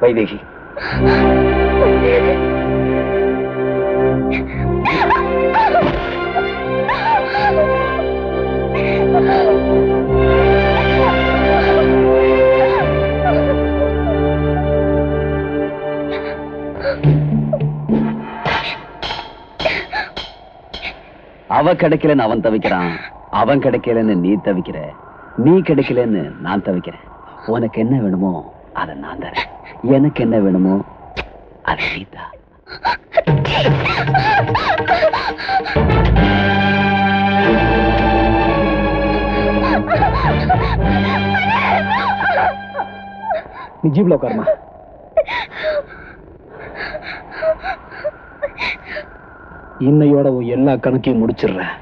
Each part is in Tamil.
வைதேகி, அவ கிடைக்கலன்னு அவன் தவிக்கிறான், அவன் கிடைக்கலன்னு நீ தவிக்கிற, நீ கிடைக்கலன்னு நான் தவிக்கிறேன். உனக்கு என்ன வேணுமோ அதை நான் தரேன், எனக்கு என்ன வேணுமோ அதை நீ தா. நீ ஜீப்ல உட்காருமா. இன்னையோட எல்லா கணக்கையும் முடிச்சிடுறேன்.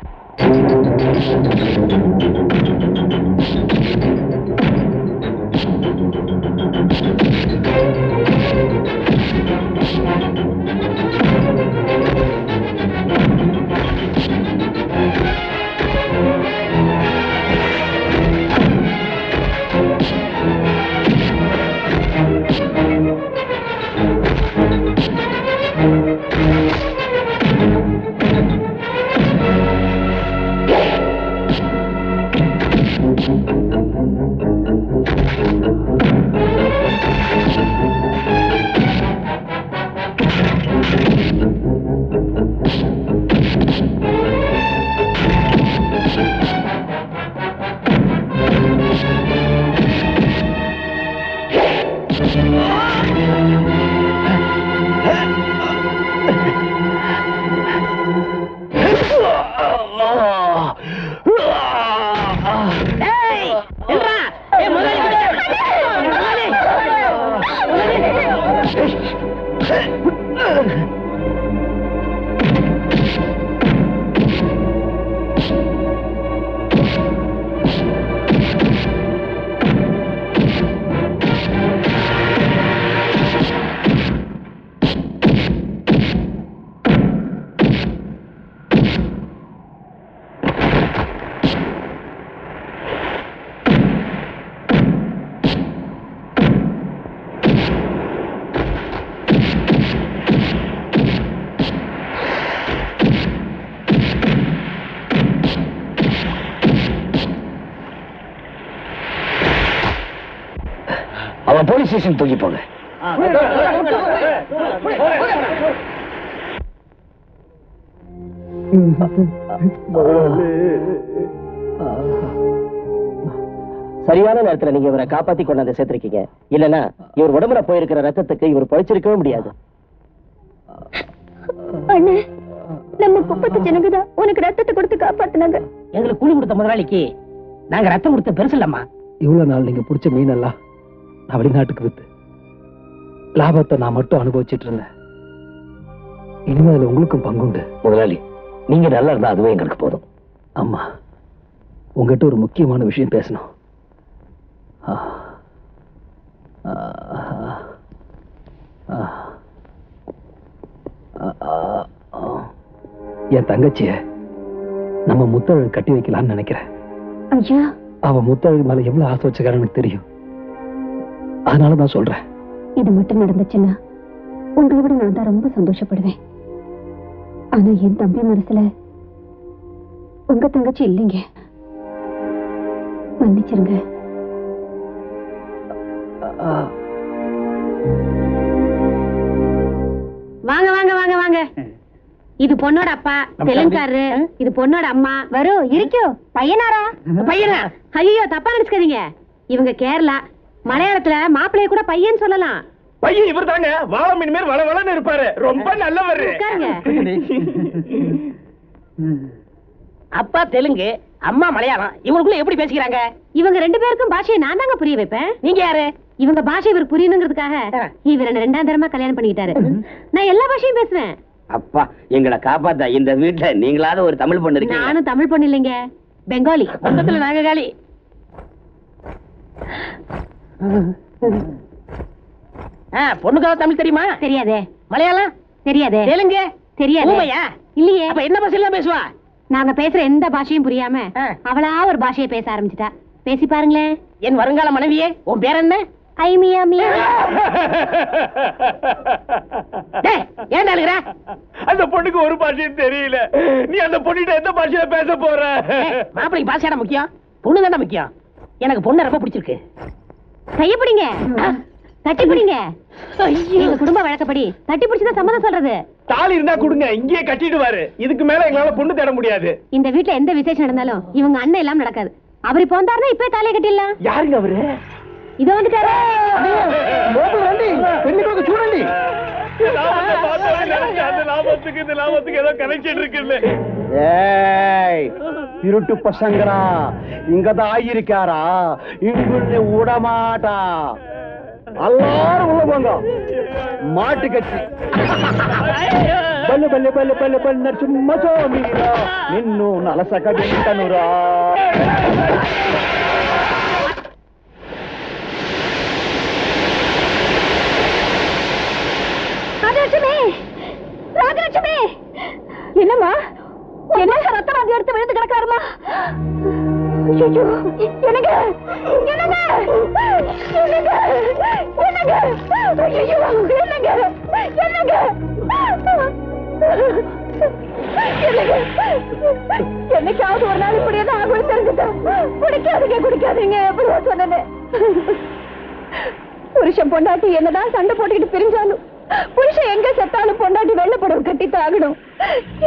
அவன் போலீஸ் ஸ்டேஷன் தூக்கி போங்க. சரியான நேரத்துல நீங்க இவரை காப்பாத்தி கொண்டாந்து சேர்த்திருக்கீங்க. இல்லன்னா இவர் உடம்புல போயிருக்கிற ரத்தத்துக்கு இவர் பழிச்சிருக்கவே முடியாது. அண்ணே, நம்ம குப்பத்து ஜனங்கதான் உனக்கு ரத்தத்தை கொடுத்து காப்பாத்தினாங்க. எங்களுக்கு கூலி கொடுத்த முதலாளிக்கு நாங்க ரத்தம் கொடுத்த பெருசு இல்லம்மா. இவ்வளவு நாள் நீங்க பிடிச்ச மீனெல்லாம் நான் வெளிநாட்டுக்கு வித்து லாபத்தை நான் மட்டும் அனுபவிச்சுட்டு இருந்தேன். இனிமேல் உங்களுக்கும் பங்குண்டு. முதலாளி, நீங்க நல்லா இருந்தா அதுவே எங்களுக்கு போதும். அம்மா, உங்ககிட்ட ஒரு முக்கியமான விஷயம் பேசணும். என் தங்கச்சிய நம்ம முத்தழகு கட்டி வைக்கலாம்னு நினைக்கிறேன். ஐயா, அவ முத்தழகு மேல எவ்வளவு ஆசை வச்சுக்காரன்னு எனக்கு தெரியும். அதனாலதான் சொல்றேன். இது மட்டும் நடந்துச்சுன்னா உங்களை விட நான் தான் ரொம்ப சந்தோஷப்படுவேன். ஆனா என் தம்பி மனசுல உங்க தங்கச்சி இல்லைங்க. மன்னிச்சிருங்க. வாங்க வாங்க வாங்க வாங்க. இது பொண்ணோட அப்பா தெலுங்காரு, இது பொண்ணோட அம்மா. வரும் இருக்கோ. பையனாரா? பையனா? ஐயோ, தப்பா நினைச்சுக்காதீங்க. இவங்க கேரளா. மலையாளத்துல மாப்பிள்ளைய கூட பையன் சொல்லலாம். பையன் இவர் தாங்க. வாழ மீன் மேல் வளவளன்னு இருப்பாரு. ரொம்ப நல்லவர். அப்பா தெலுங்கு, அம்மா மலையாளம். இவங்களுக்குள்ள எப்படி பேசிக்கிறாங்க? இவங்க ரெண்டு பேருக்கும் பாஷையை நான் தாங்க புரிய வைப்பேன். நீங்க யாரு? இவங்க பாஷை இவருக்கு புரியணுங்கிறதுக்காக இவர் ரெண்டாம் தரமா கல்யாணம் பண்ணிக்கிட்டாரு. நான் எல்லா பாஷையும் பேசுவேன். அப்பா, எங்களை காப்பாத்தா. இந்த வீட்டுல நீங்களாவது ஒரு தமிழ் பொண்ணு இருக்கு. நானும் தமிழ் பொண்ணு இல்லைங்க, பெங்காலி. மொத்தத்துல நாங்க காலி. பொண்ணுக்காக தமிழ் தெரியுமா? தெரியாதே. மலையாளம் தெரியாதே. தெலுங்கு தெரியாது. இல்லையே. அப்ப என்ன பாஷையில பேசுவா? நாங்க பேசுற எந்த பாஷையும் புரியாம அவளா ஒரு பாஷையை பேச ஆரம்பிச்சுட்டா. பேசி பாருங்களேன். என் வருங்கால மனைவியே, உன் பேர் என்ன? ஐ மியா மியா. ஏன் அழுகுற? அந்த பொண்ணுக்கு ஒரு பாஷையும் தெரியல. நீ அந்த பொண்ணுகிட்ட எந்த பாஷையில பேச போற? மாப்பிளைக்கு பாசையான முக்கியம், பொண்ணு தானே முக்கியம். எனக்கு பொண்ணு ரொம்ப பிடிச்சிருக்கு. கைய பிடிங்க, தட்டி பிடிங்க. எங்க குடும்ப வழக்கப்படி தட்டி பிடிச்சுதான் சம்மதம் சொல்றது. தாலி இருந்தா கொடுங்க, இங்கேயே கட்டிடுவாரு. இதுக்கு மேல எங்களால பொண்ணு தேட முடியாது. இந்த வீட்டுல எந்த விசேஷம் நடந்தாலும் இவங்க அண்ணன் எல்லாம் நடக்காது. அவரு போந்தாருன்னா இப்பவே தாலியை கட்டிடலாம். யாருங்க அவரு? இதோ வந்துட்டாரு. చూడండి. அந்த லாபத்துக்கு இந்த லாபத்துக்கு ஏதோ கனெக்ஷன் இருக்குன்னு. ஏய் திருட்டு பசங்களா, இங்கதான் ஆயிருக்காரா? இங்குள்ள விடமாட்டா. எல்லாரும் உள்ள போங்க. மாட்டு கட்சி బల్లి బల్లి బల్లి బల్లి బల్లి నరసింహచో మీరా నిన్ను నలసక వింటనురా. ராஜலட்சுமி, ராஜலட்சுமி, என்னம்மா? என்ன ரத்தம் அது எடுத்து விழுந்து கிடக்காருமா? ஐயோ, என்னங்க என்னங்க என்னங்க என்னங்க ஐயோ, என்னங்க என்னங்க என்னைக்காவது ஒரு நாள் இப்படியேதான் ஆகும் தெரிஞ்சுட்டா. குடிக்காதீங்க குடிக்காதீங்க எப்படியா சொன்னேன். புருஷன் பொண்டாட்டி என்னதான் சண்டை போட்டுக்கிட்டு பிரிஞ்சாலும் புருஷன் எங்க செத்தாலும் பொண்டாட்டி வெள்ளப்படம் கட்டி தாகணும்.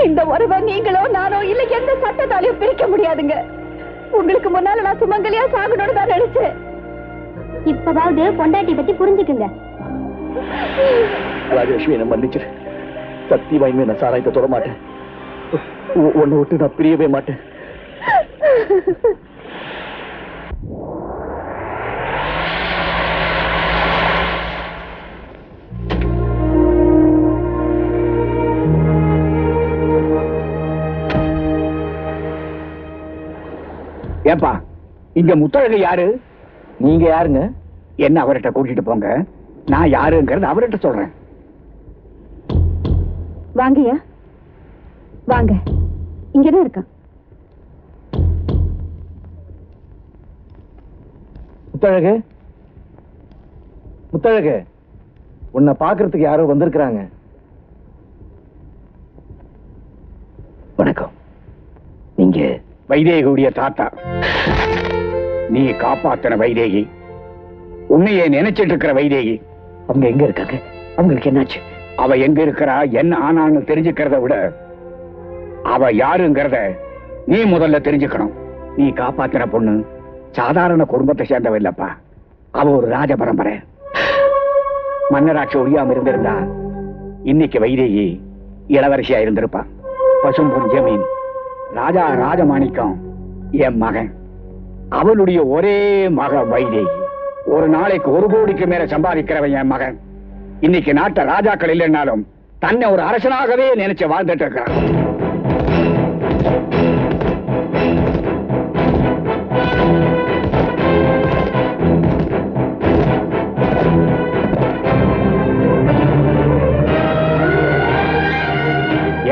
இந்த உறவை நீங்களோ நானோ இல்ல எந்த சட்டத்தாலையும் பிரிக்க முடியாதுங்க. உங்களுக்கு முன்னால நான் சுமங்கலியா சாகணும்னு தான் நினைச்சேன். இப்பவாவது பொண்டாட்டி பத்தி புரிஞ்சுக்குங்க. ராஜலட்சுமி, என்ன மன்னிச்சிரு. சத்தியமா இனிமே நான் சாராயத்தை தொட மாட்டேன். உன்னை விட்டு நான் பிரியவே மாட்டேன். ஏப்பா, இங்க முத்தழகு யாரு? நீங்க யாருங்க? என்ன அவர்கிட்ட கூட்டிட்டு போங்க. நான் யாருங்கிறது அவர்கிட்ட சொல்றேன். வாங்கய்யா வாங்க, இங்கதான் இருக்கான். முத்தழகு, முத்தழகு, உன்னை பாக்குறதுக்கு யாரோ வந்திருக்கிறாங்க. வணக்கம். நீங்க வைதேகியுடைய தாத்தா. நீ காப்பாத்தின வைதேகி, உன்னையே நினைச்சிட்டு இருக்கிற வைதேகி. அவங்க எங்க இருக்காங்க? அவங்களுக்கு என்னாச்சு? அவ எங்க இருக்கிறா, என்ன ஆனான்னு தெரிஞ்சுக்கிறத விட அவ யாருங்கிறத நீ முதல்ல தெரிஞ்சுக்கணும். நீ காப்பாத்தின பொண்ணு சாதாரண குடும்பத்தை சேர்ந்தவ இல்லப்பா. அவ ஒரு ராஜ பரம்பரை. மன்னராட்சி ஒழியாம இருந்திருந்தா இன்னைக்கு வைதேகி இளவரசியா இருந்திருப்பா. பசும்பொன் ஜமீன் ராஜா ராஜமாணிக்கம் என் மகன். அவளுடைய ஒரே மக வைதேகி. ஒரு நாளைக்கு 1 கோடிக்கு மேல சம்பாதிக்கிறவன் என் மகன். இன்னைக்கு நாட்ட ராஜாக்கள் இல்லைன்னாலும் தன்னை ஒரு அரசனாகவே நினைச்சு வாழ்ந்துட்டு இருக்கிறான்.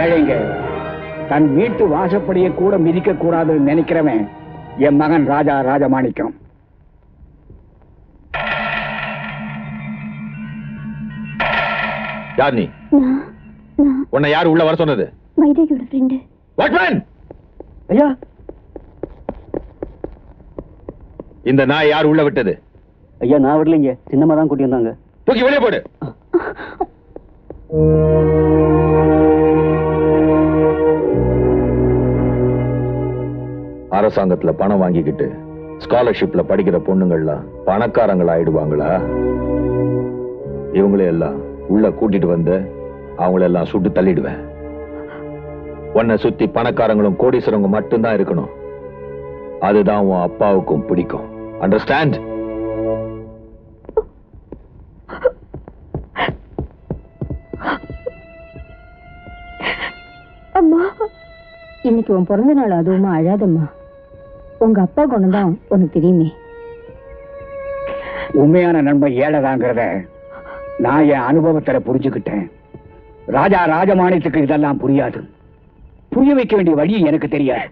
ஏழைங்க தன் வீட்டு வாசப்படியை கூட மிதிக்க கூடாதுன்னு நினைக்கிறவன் என் மகன் ராஜா ராஜமாணிக்கம். யார் நீ? உன்னை யார் உள்ள வர சொன்னது? வைதேகியோட ஃப்ரெண்டு. வாட்மேன், ஐயா, இந்த நாய் யார் உள்ள விட்டது? ஐயா நான் விடலைங்க, சின்னம்மா தான் கூட்டி வந்தாங்க. தூக்கி வெளியே போடு. அரசாங்கத்துல பணம் வாங்கிக்கிட்டு ஸ்காலர்ஷிப்ல படிக்கிற பொண்ணுங்கள்லாம் பணக்காரங்களா ஆயிடுவாங்களா? இவங்களே எல்லாம் உள்ள கூட்டிட்டு வந்து அவங்களெல்லாம் சுட்டு தள்ளிடுவேன். உன்னை சுத்தி பணக்காரங்களும் கோடீஸ்வரங்க மட்டும்தான் இருக்கணும். அதுதான் உன் அப்பாவுக்கும் பிடிக்கும். அண்டர்ஸ்டாண்ட்? அம்மா, இன்னைக்கு உன் பிறந்த நாள், அதுவுமா அழாதம்மா. உங்க அப்பா குணம்தான் உனக்கு தெரியுமே. உண்மையான நன்மை ஏழைதாங்கிறத நான் என் அனுபவத்துல புரிஞ்சுக்கிட்டேன். ராஜா ராஜமாணியத்துக்கு இதெல்லாம் புரியாது. புரிய வைக்க வேண்டிய வழி எனக்கு தெரியாது.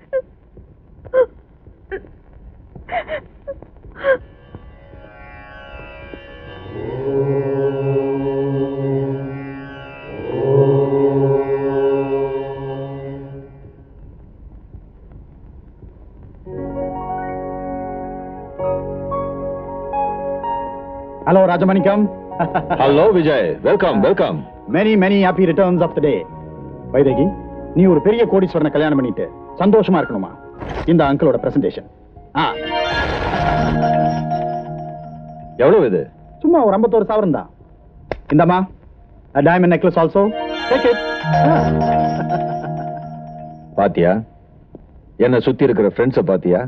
Hello, Rajamanikam. Hello Vijay, welcome welcome. Many happy returns of the day. Vaidehi, நீ ஒரு பெரிய கோடீஸ்வரனை கல்யாணம் பண்ணிட்டு சந்தோஷமா இருக்கணுமா? இந்த அங்கிளோட பிரசன்டேஷன். எவ்வளவு இது? சும்மா ஒரு 51,000 தான். இந்தம்மா, a diamond necklace also. Take it. பாத்தியா, என்ன சுத்தி இருக்கிற ஃப்ரெண்ட்ஸ பாத்தியா?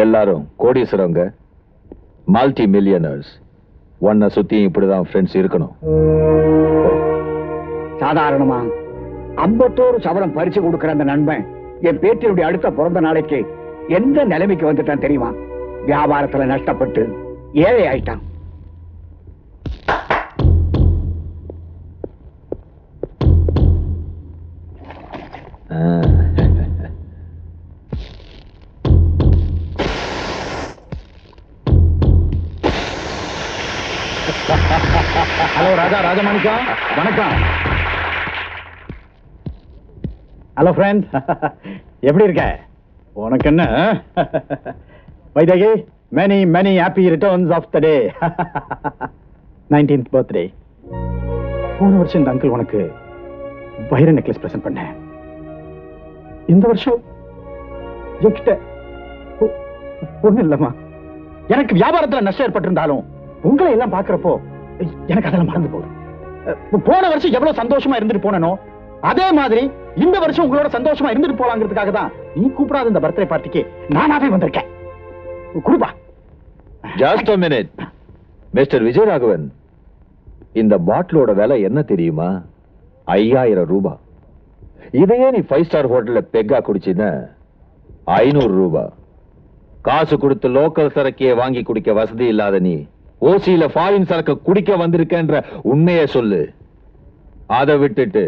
எல்லாரும் கோடீஸ்வரங்க, மல்டி மில்லியனர்ஸ். உன்னை சுத்தி இப்படிதான் ஃப்ரெண்ட்ஸ் இருக்கணும். சாதாரணமா 51 சவரம் பரிசு கொடுக்கிற அந்த நண்பன் என் பேட்டியுடைய அடுத்த பிறந்த நாளைக்கு எந்த நிலைமைக்கு வந்துட்டான் தெரியுமா? வியாபாரத்துல நஷ்டப்பட்டு ஏழை ஆயிட்டான். ஹலோ ராஜமாணிக்கா, வணக்கம். ஹலோ ஃப்ரெண்ட், எப்படி இருக்க? உனக்கு என்ன Vaidehi? many happy returns of the day. 19th birthday. போன வருஷம் இந்த அங்கிள் உனக்கு வைர நெக்லஸ் பிரசன்ட் பண்ணேன். இந்த வருஷம் என்கிட்ட ஒண்ணு இல்லம்மா. எனக்கு வியாபாரத்துல நஷ்டம் ஏற்பட்டிருந்தாலும் உங்களை எல்லாம் பாக்குறப்போ எனக்கு அதெல்லாம் மறந்து போகுது. போன வருஷம் எவ்வளவு சந்தோஷமா இருந்துட்டு போனனோ அதே மாதிரி இந்த வருஷம் உங்களோட சந்தோஷமா இருந்துட்டு போலாங்கிறதுக்காக தான் நீ கூப்பிடாத இந்த பர்த்டே பார்ட்டிக்கு நானாவே வந்திருக்கேன். குடுப்பா. Just a minute. Mister Vijayaraghavan, இந்த பாட்டிலோட விலை என்ன தெரியுமா? 5000 ரூபாய். இதையே நீ 5 ஸ்டார் ஹோட்டல்ல பெக்கா குடிச்சினா 500 ரூபாய். காசு கொடுத்து லோக்கல் சரக்கையே வாங்கி குடிக்க வசதி இல்லாத நீ ஓசியில ஃபாரின் சரக்கு குடிக்க வந்திருக்கன்ற உண்மையை சொல்லு. அதை விட்டுட்டு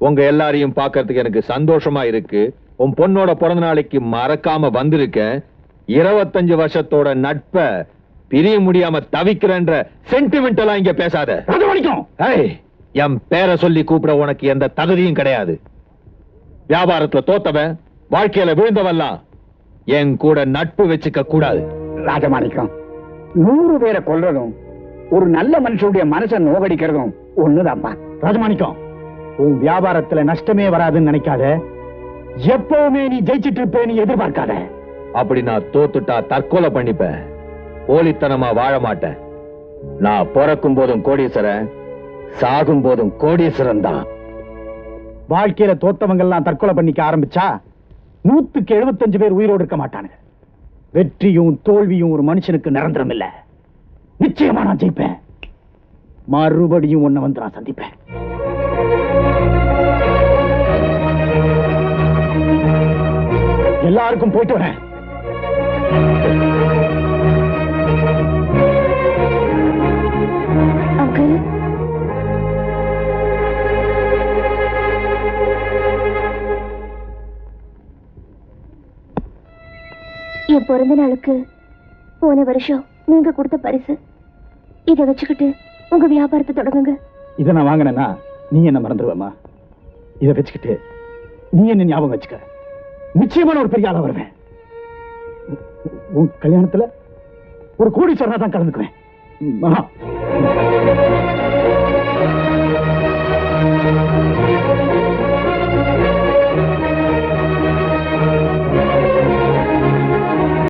உங்க எல்லாரையும் பார்க்கறதுக்கு எனக்கு சந்தோஷமா இருக்கு, உன் பொண்ணோட பிறந்த நாளைக்கு மறக்காம வந்திருக்கேன், 25 வருஷத்தோட நட்ப பிரிய முடியாம தவிக்கிறன்ற சென்டிமெண்ட் எல்லாம் இங்க பேசாத. என் பேரை சொல்லி கூப்பிட உனக்கு எந்த தகுதியும் கிடையாது. வியாபாரத்துல தோத்தவன், வாழ்க்கையில விழுந்தவெல்லாம் என் கூட நட்பு வச்சுக்க கூடாது. ராஜமாணிக்கம், 100 பேரை கொல்றதும் ஒரு நல்ல மனுஷனுடைய மனசை நோகடிக்கிறதும் ஒண்ணுதான்ப்பா. ராஜமாணிக்கம், உன் வியாபாரத்துல நஷ்டமே வராதுன்னு நினைக்காத. எப்பவுமே நீ ஜெயிச்சிட்டு இருப்பேன்னு எதிர்பார்க்காத. அப்படி நான் தோத்துட்டா தற்கொலை பண்ணிப்பேன், போலித்தனமா வாழ மாட்டேன். நான் பிறக்கும் போதும் கோடீஸ்வரன், சாகும் போதும் கோடீஸ்வரன் தான். வாழ்க்கையில தோத்தவங்க எல்லாம் தற்கொலை பண்ணிக்க ஆரம்பிச்சா 175 பேர் உயிரோடு இருக்க மாட்டானுங்க. வெற்றியும் தோல்வியும் ஒரு மனுஷனுக்கு நிரந்தரம் இல்ல. நிச்சயமா நான் ஜெயிப்பேன். மறுபடியும் உன்னை வந்து நான் சந்திப்பேன். எல்லாருக்கும் போயிட்டு வரேன். அங்கிள், என் பிறந்த நாளுக்கு போன வருஷம் நீங்க கொடுத்த பரிசு. இதை வச்சுக்கிட்டு உங்க வியாபாரத்தை தொடங்குங்க. இதை நான் வாங்கினேன்னா நீ என்ன மறந்துடுவேமா? இதை வச்சுக்கிட்டு நீ என்ன ஞாபகம் வச்சுக்க. நிச்சயமான ஒரு பெரிய ஆளா வருவேன். உன் கல்யாணத்துல ஒரு கோடீஸ்வரனா தான் கலந்துக்குவேன்.